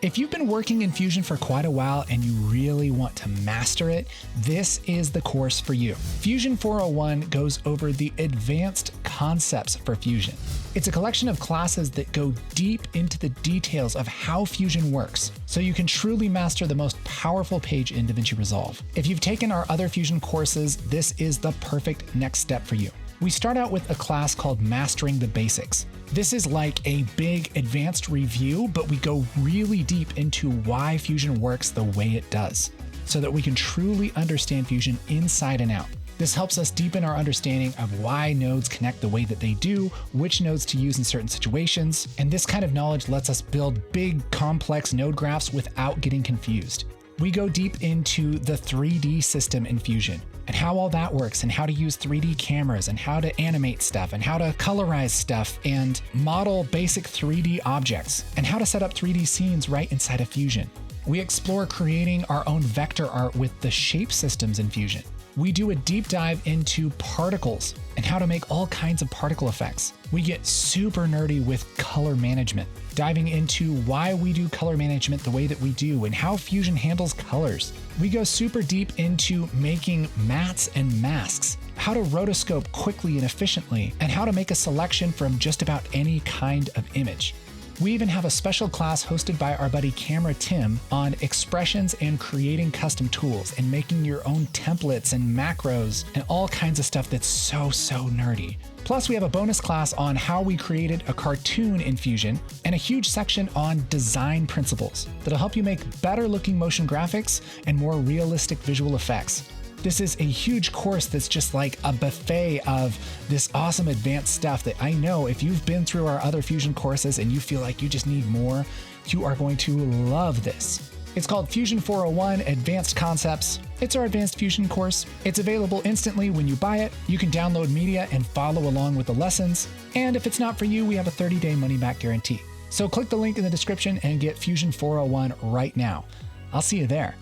If you've been working in Fusion for quite a while and you really want to master it, this is the course for you. Fusion 401 goes over the advanced concepts for Fusion. It's a collection of classes that go deep into the details of how Fusion works, so you can truly master the most powerful page in DaVinci Resolve. If you've taken our other Fusion courses, this is the perfect next step for you. We start out with a class called Mastering the Basics. This is like a big advanced review, but we go really deep into why Fusion works the way it does, so that we can truly understand Fusion inside and out. This helps us deepen our understanding of why nodes connect the way that they do, which nodes to use in certain situations, and this kind of knowledge lets us build big, complex node graphs without getting confused. We go deep into the 3D system in Fusion and how all that works and how to use 3D cameras and how to animate stuff and how to colorize stuff and model basic 3D objects and how to set up 3D scenes right inside of Fusion. We explore creating our own vector art with the shape systems in Fusion. We do a deep dive into particles and how to make all kinds of particle effects. We get super nerdy with color management, diving into why we do color management the way that we do and how Fusion handles colors. We go super deep into making mats and masks, how to rotoscope quickly and efficiently, and how to make a selection from just about any kind of image. We even have a special class hosted by our buddy Camera Tim on expressions and creating custom tools and making your own templates and macros and all kinds of stuff that's so nerdy. Plus, we have a bonus class on how we created a cartoon in Fusion and a huge section on design principles that'll help you make better looking motion graphics and more realistic visual effects. This is a huge course that's just like a buffet of this awesome advanced stuff that I know if you've been through our other Fusion courses and you feel like you just need more, you are going to love this. It's called Fusion 401 Advanced Concepts. It's our advanced Fusion course. It's available instantly when you buy it. You can download media and follow along with the lessons. And if it's not for you, we have a 30-day money-back guarantee. So click the link in the description and get Fusion 401 right now. I'll see you there,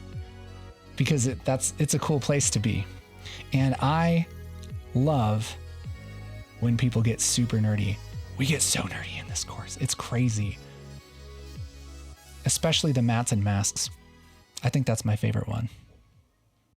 because it's a cool place to be. And I love when people get super nerdy. We get so nerdy in this course. It's crazy. Especially the mats and masks. I think that's my favorite one.